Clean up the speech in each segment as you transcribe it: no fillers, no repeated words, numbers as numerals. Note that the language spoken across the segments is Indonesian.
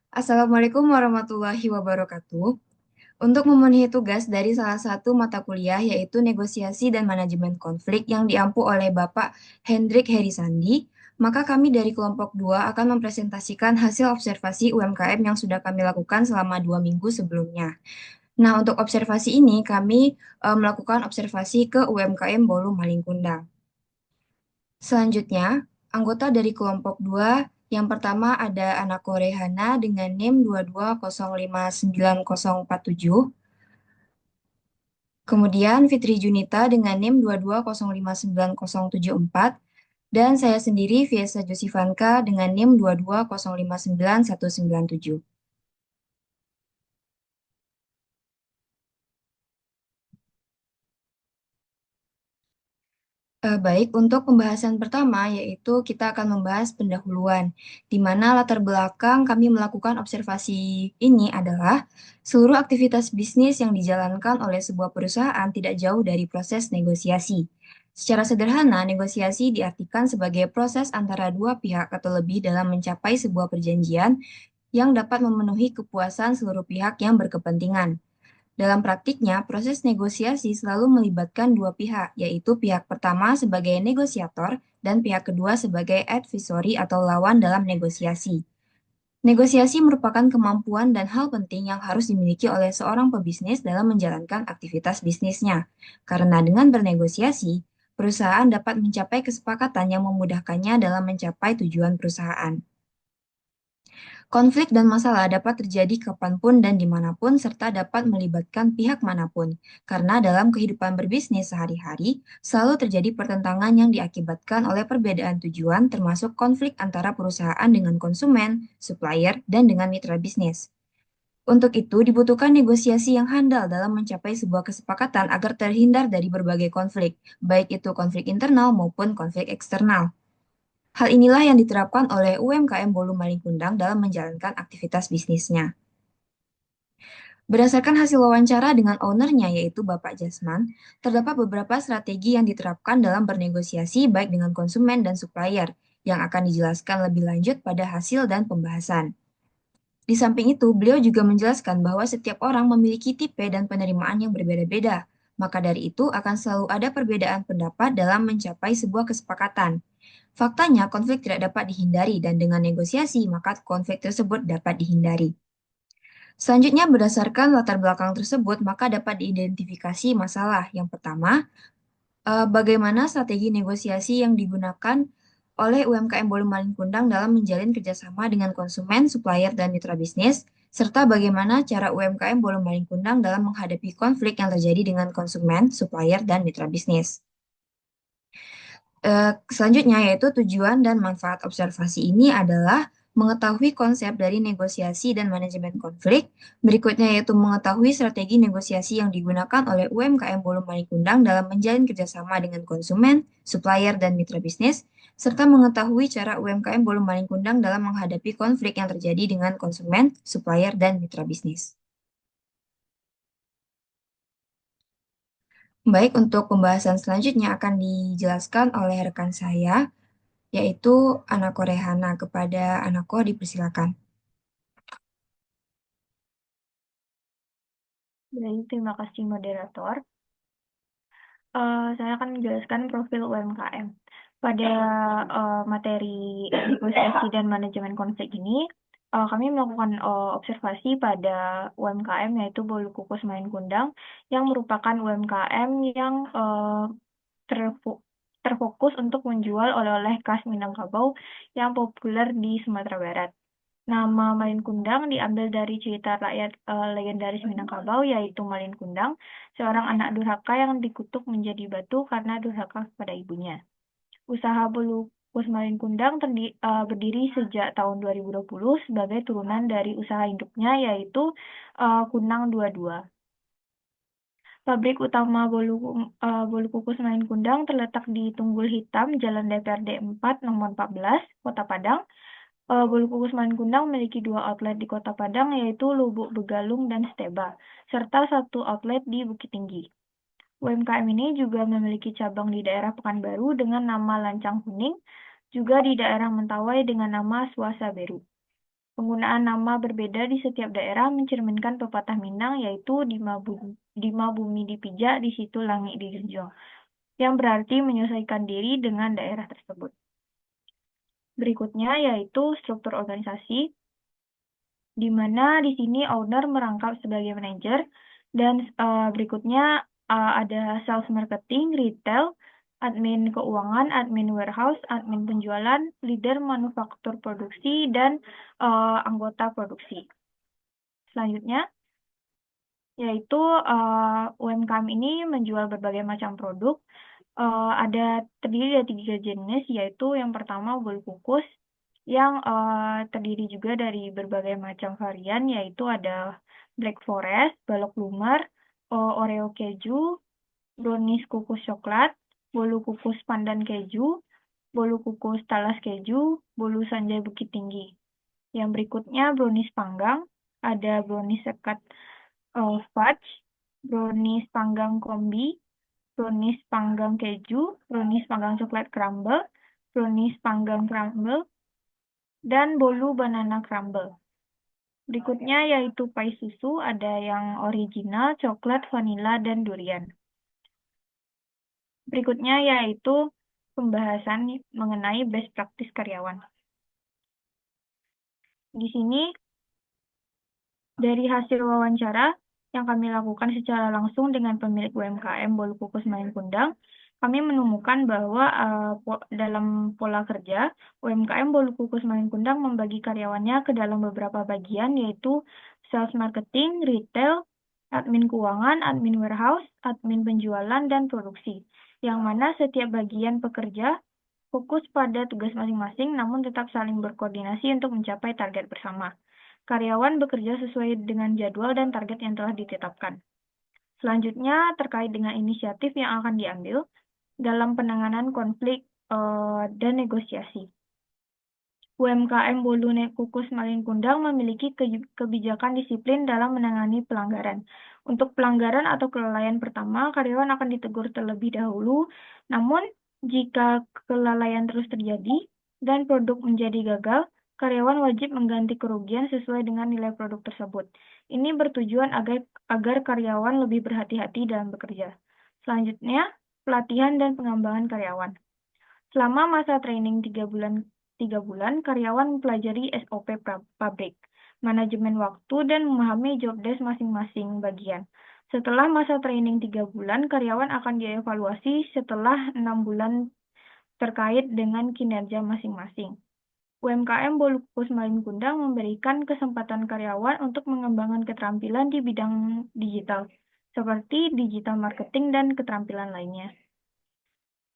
Assalamualaikum warahmatullahi wabarakatuh. Untuk memenuhi tugas dari salah satu mata kuliah yaitu negosiasi dan manajemen konflik yang diampu oleh Bapak Hendrik Herisandi, maka kami dari kelompok 2 akan mempresentasikan hasil observasi UMKM yang sudah kami lakukan selama 2 minggu sebelumnya. Nah, untuk observasi ini kami melakukan observasi ke UMKM Bolu Malingkundang. Selanjutnya, anggota dari kelompok 2 yang pertama ada Anako Rehana dengan NIM 22059047. Kemudian Fitri Junita dengan NIM 22059074. Dan saya sendiri, Fiesa Josifanka dengan NIM 22059197. Baik, untuk pembahasan pertama yaitu kita akan membahas pendahuluan, di mana latar belakang kami melakukan observasi ini adalah seluruh aktivitas bisnis yang dijalankan oleh sebuah perusahaan tidak jauh dari proses negosiasi. Secara sederhana, negosiasi diartikan sebagai proses antara dua pihak atau lebih dalam mencapai sebuah perjanjian yang dapat memenuhi kepuasan seluruh pihak yang berkepentingan. Dalam praktiknya, proses negosiasi selalu melibatkan dua pihak, yaitu pihak pertama sebagai negosiator dan pihak kedua sebagai advisory atau lawan dalam negosiasi. Negosiasi merupakan kemampuan dan hal penting yang harus dimiliki oleh seorang pebisnis dalam menjalankan aktivitas bisnisnya. Karena dengan bernegosiasi, perusahaan dapat mencapai kesepakatan yang memudahkannya dalam mencapai tujuan perusahaan. Konflik dan masalah dapat terjadi kapanpun dan dimanapun serta dapat melibatkan pihak manapun, karena dalam kehidupan berbisnis sehari-hari selalu terjadi pertentangan yang diakibatkan oleh perbedaan tujuan termasuk konflik antara perusahaan dengan konsumen, supplier, dan dengan mitra bisnis. Untuk itu, dibutuhkan negosiasi yang handal dalam mencapai sebuah kesepakatan agar terhindar dari berbagai konflik, baik itu konflik internal maupun konflik eksternal. Hal inilah yang diterapkan oleh UMKM Bolu Malingkundang dalam menjalankan aktivitas bisnisnya. Berdasarkan hasil wawancara dengan ownernya yaitu Bapak Jasman, terdapat beberapa strategi yang diterapkan dalam bernegosiasi baik dengan konsumen dan supplier yang akan dijelaskan lebih lanjut pada hasil dan pembahasan. Di samping itu, beliau juga menjelaskan bahwa setiap orang memiliki tipe dan penerimaan yang berbeda-beda. Maka dari itu akan selalu ada perbedaan pendapat dalam mencapai sebuah kesepakatan. Faktanya, konflik tidak dapat dihindari dan dengan negosiasi, maka konflik tersebut dapat dihindari. Selanjutnya, berdasarkan latar belakang tersebut, maka dapat diidentifikasi masalah. Yang pertama, bagaimana strategi negosiasi yang digunakan oleh UMKM Bolu Malingkundang dalam menjalin kerjasama dengan konsumen, supplier, dan mitra bisnis, serta bagaimana cara UMKM Bolu Malingkundang dalam menghadapi konflik yang terjadi dengan konsumen, supplier, dan mitra bisnis. Selanjutnya yaitu tujuan dan manfaat observasi ini adalah mengetahui konsep dari negosiasi dan manajemen konflik. Berikutnya yaitu mengetahui strategi negosiasi yang digunakan oleh UMKM Bolu Malikundang dalam menjalin kerjasama dengan konsumen, supplier, dan mitra bisnis, serta mengetahui cara UMKM Bolu Malikundang dalam menghadapi konflik yang terjadi dengan konsumen, supplier, dan mitra bisnis. Baik, untuk pembahasan selanjutnya akan dijelaskan oleh rekan saya, yaitu Anako Rehana. Kepada Anako dipersilakan. Baik, terima kasih moderator. Saya akan menjelaskan profil UMKM. Pada materi negosiasi dan manajemen konflik ini, kami melakukan observasi pada UMKM yaitu Bolu Kukus Main Kundang yang merupakan UMKM yang terfokus untuk menjual oleh-oleh khas Minangkabau yang populer di Sumatera Barat. Nama Malin Kundang diambil dari cerita rakyat legendaris Minangkabau yaitu Malin Kundang, seorang anak durhaka yang dikutuk menjadi batu karena durhaka kepada ibunya. Usaha bulu Malin Kundang berdiri sejak tahun 2020 sebagai turunan dari usaha induknya yaitu Kunang 22. Pabrik utama bolu kukus Malin Kundang terletak di Tunggul Hitam, Jalan DPRD 4, nomor 14, Kota Padang. Bolu kukus Malin Kundang memiliki 2 outlet di Kota Padang, yaitu Lubuk Begalung dan Steba, serta 1 outlet di Bukit Tinggi. UMKM ini juga memiliki cabang di daerah Pekanbaru dengan nama Lancang Kuning, juga di daerah Mentawai dengan nama Suasa Beru. Penggunaan nama berbeda di setiap daerah mencerminkan pepatah Minang, yaitu di ma bumi dipijak, di situ langit dijunjung, yang berarti menyesuaikan diri dengan daerah tersebut. Berikutnya yaitu struktur organisasi, di mana di sini owner merangkap sebagai manajer, dan berikutnya ada sales marketing, retail, admin keuangan, admin warehouse, admin penjualan, leader manufaktur produksi, dan anggota produksi. Selanjutnya, yaitu UMKM ini menjual berbagai macam produk. Ada terdiri dari 3 jenis, yaitu yang pertama bolu kukus, yang terdiri juga dari berbagai macam varian, yaitu ada Black Forest, balok lumer, Oreo keju, brownies kukus coklat, bolu kukus pandan keju, bolu kukus talas keju, bolu sanjay bukit tinggi. Yang berikutnya brownies panggang, ada brownies sekat fudge, brownies panggang kombi, brownies panggang keju, brownies panggang coklat crumble, brownies panggang crumble, dan bolu banana crumble. Berikutnya yaitu pai susu, ada yang original, coklat, vanilla, dan durian. Berikutnya yaitu pembahasan mengenai best practice karyawan. Di sini dari hasil wawancara yang kami lakukan secara langsung dengan pemilik UMKM Bolu Kukus Malin Kundang, kami menemukan bahwa dalam pola kerja, UMKM Bolu Kukus Malin Kundang membagi karyawannya ke dalam beberapa bagian, yaitu sales marketing, retail, admin keuangan, admin warehouse, admin penjualan, dan produksi. Yang mana setiap bagian pekerja fokus pada tugas masing-masing, namun tetap saling berkoordinasi untuk mencapai target bersama. Karyawan bekerja sesuai dengan jadwal dan target yang telah ditetapkan. Selanjutnya, terkait dengan inisiatif yang akan diambil dalam penanganan konflik dan negosiasi. UMKM Bolu Kukus Malin Kundang memiliki kebijakan disiplin dalam menangani pelanggaran. Untuk pelanggaran atau kelalaian pertama, karyawan akan ditegur terlebih dahulu. Namun, jika kelalaian terus terjadi dan produk menjadi gagal, karyawan wajib mengganti kerugian sesuai dengan nilai produk tersebut. Ini bertujuan agar karyawan lebih berhati-hati dalam bekerja. Selanjutnya, pelatihan dan pengembangan karyawan. Selama masa training 3 bulan, karyawan mempelajari SOP pabrik, manajemen waktu, dan memahami job desk masing-masing bagian. Setelah masa training 3 bulan, karyawan akan dievaluasi setelah 6 bulan terkait dengan kinerja masing-masing. UMKM Bolu Kukus Malin Kundang memberikan kesempatan karyawan untuk mengembangkan keterampilan di bidang digital, seperti digital marketing dan keterampilan lainnya.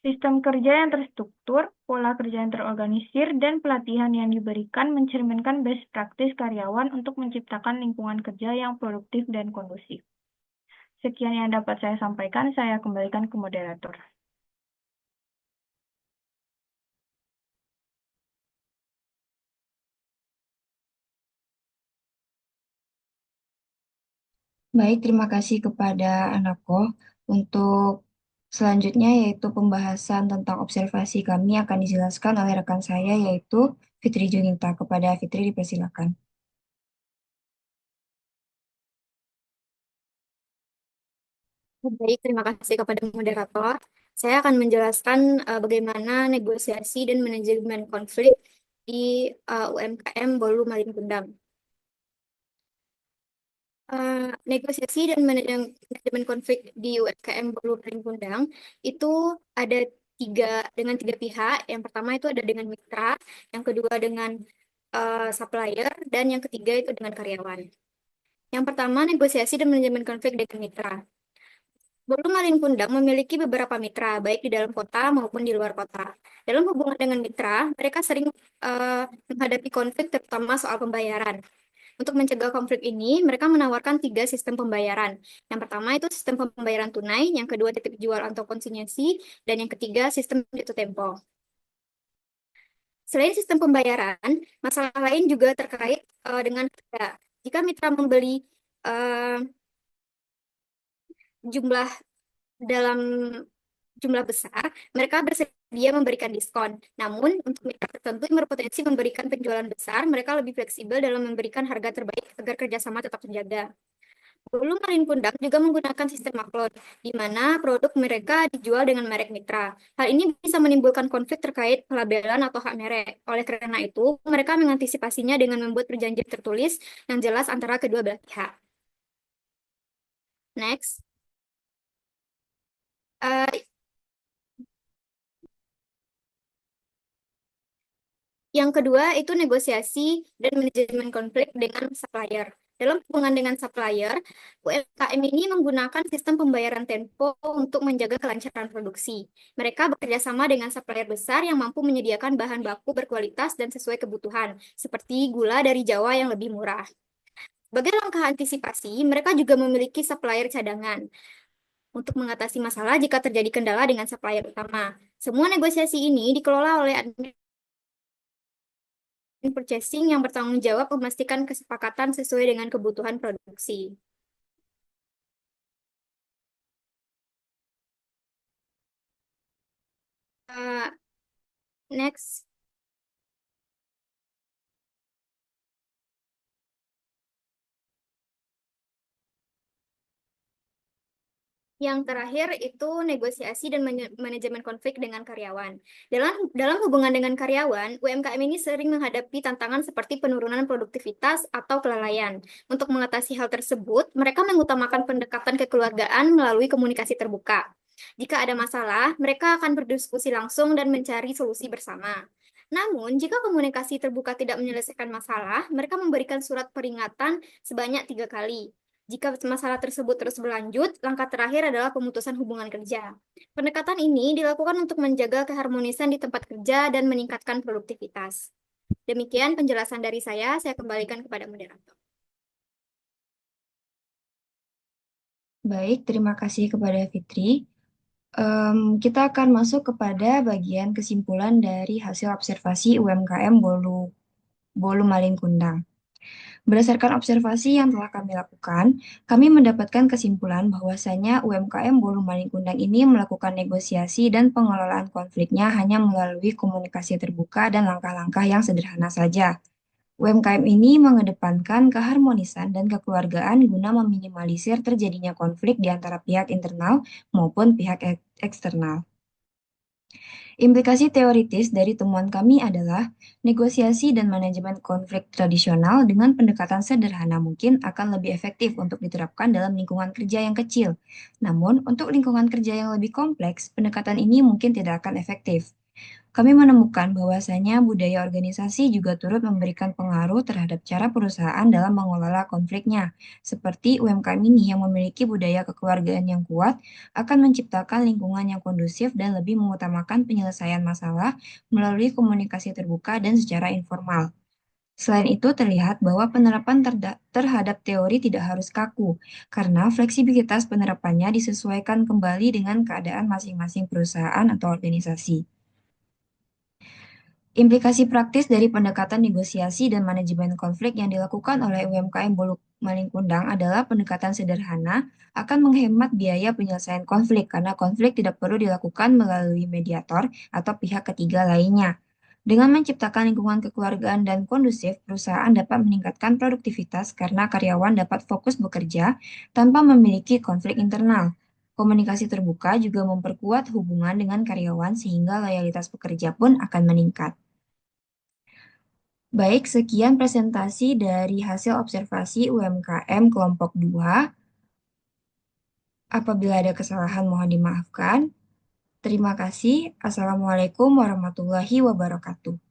Sistem kerja yang terstruktur, pola kerja yang terorganisir, dan pelatihan yang diberikan mencerminkan best practice karyawan untuk menciptakan lingkungan kerja yang produktif dan kondusif. Sekian yang dapat saya sampaikan, saya kembalikan ke moderator. Baik, terima kasih kepada Anako. Untuk selanjutnya yaitu pembahasan tentang observasi kami akan dijelaskan oleh rekan saya yaitu Fitri Juninta. Kepada Fitri dipersilakan. Baik, terima kasih kepada moderator. Saya akan menjelaskan bagaimana negosiasi dan manajemen konflik di UMKM Bolu Malin Kundang. Negosiasi dan manajemen konflik di UMKM Bolu Malin Kundang itu ada dengan tiga pihak. Yang pertama itu ada dengan mitra, yang kedua dengan supplier, dan yang ketiga itu dengan karyawan. Yang pertama, negosiasi dan manajemen konflik dengan mitra. Bolu Malin Kundang memiliki beberapa mitra, baik di dalam kota maupun di luar kota. Dalam hubungan dengan mitra, mereka sering menghadapi konflik terutama soal pembayaran. Untuk mencegah konflik ini, mereka menawarkan 3 sistem pembayaran. Yang pertama itu sistem pembayaran tunai, yang kedua titip jual atau konsinyasi, dan yang ketiga sistem jatuh tempo. Selain sistem pembayaran, masalah lain juga terkait dengan harga. Jika mitra membeli jumlah dalam jumlah besar, mereka bersedia dia memberikan diskon. Namun, untuk mitra tertentu yang berpotensi memberikan penjualan besar, mereka lebih fleksibel dalam memberikan harga terbaik agar kerjasama tetap terjaga. Bolu Marine Kundang juga menggunakan sistem upload, di mana produk mereka dijual dengan merek mitra. Hal ini bisa menimbulkan konflik terkait pelabelan atau hak merek. Oleh karena itu, mereka mengantisipasinya dengan membuat perjanjian tertulis yang jelas antara kedua belah pihak. Next. Eh, Yang kedua itu negosiasi dan manajemen konflik dengan supplier. Dalam hubungan dengan supplier, UMKM ini menggunakan sistem pembayaran tempo untuk menjaga kelancaran produksi. Mereka bekerja sama dengan supplier besar yang mampu menyediakan bahan baku berkualitas dan sesuai kebutuhan, seperti gula dari Jawa yang lebih murah. Sebagai langkah antisipasi, mereka juga memiliki supplier cadangan untuk mengatasi masalah jika terjadi kendala dengan supplier utama. Semua negosiasi ini dikelola oleh purchasing yang bertanggung jawab memastikan kesepakatan sesuai dengan kebutuhan produksi. Uh, Next. Yang terakhir itu negosiasi dan manajemen konflik dengan karyawan. Dalam hubungan dengan karyawan, UMKM ini sering menghadapi tantangan seperti penurunan produktivitas atau kelalaian. Untuk mengatasi hal tersebut, mereka mengutamakan pendekatan kekeluargaan melalui komunikasi terbuka. Jika ada masalah, mereka akan berdiskusi langsung dan mencari solusi bersama. Namun, jika komunikasi terbuka tidak menyelesaikan masalah, mereka memberikan surat peringatan sebanyak 3 kali. Jika masalah tersebut terus berlanjut, langkah terakhir adalah pemutusan hubungan kerja. Pendekatan ini dilakukan untuk menjaga keharmonisan di tempat kerja dan meningkatkan produktivitas. Demikian penjelasan dari saya kembalikan kepada moderator. Baik, terima kasih kepada Fitri. Kita akan masuk kepada bagian kesimpulan dari hasil observasi UMKM Bolu Malingkundang. Berdasarkan observasi yang telah kami lakukan, kami mendapatkan kesimpulan bahwasanya UMKM Bolu Malingkundang ini melakukan negosiasi dan pengelolaan konfliknya hanya melalui komunikasi terbuka dan langkah-langkah yang sederhana saja. UMKM ini mengedepankan keharmonisan dan kekeluargaan guna meminimalisir terjadinya konflik di antara pihak internal maupun pihak eksternal. Implikasi teoritis dari temuan kami adalah negosiasi dan manajemen konflik tradisional dengan pendekatan sederhana mungkin akan lebih efektif untuk diterapkan dalam lingkungan kerja yang kecil. Namun, untuk lingkungan kerja yang lebih kompleks, pendekatan ini mungkin tidak akan efektif. Kami menemukan bahwasanya budaya organisasi juga turut memberikan pengaruh terhadap cara perusahaan dalam mengelola konfliknya. Seperti UMKM ini yang memiliki budaya kekeluargaan yang kuat akan menciptakan lingkungan yang kondusif dan lebih mengutamakan penyelesaian masalah melalui komunikasi terbuka dan secara informal. Selain itu, terlihat bahwa penerapan terhadap teori tidak harus kaku, karena fleksibilitas penerapannya disesuaikan kembali dengan keadaan masing-masing perusahaan atau organisasi. Implikasi praktis dari pendekatan negosiasi dan manajemen konflik yang dilakukan oleh UMKM Bolu Malingkundang adalah pendekatan sederhana akan menghemat biaya penyelesaian konflik karena konflik tidak perlu dilakukan melalui mediator atau pihak ketiga lainnya. Dengan menciptakan lingkungan kekeluargaan dan kondusif, perusahaan dapat meningkatkan produktivitas karena karyawan dapat fokus bekerja tanpa memiliki konflik internal. Komunikasi terbuka juga memperkuat hubungan dengan karyawan sehingga loyalitas pekerja pun akan meningkat. Baik, sekian presentasi dari hasil observasi UMKM kelompok 2. Apabila ada kesalahan mohon dimaafkan. Terima kasih. Assalamualaikum warahmatullahi wabarakatuh.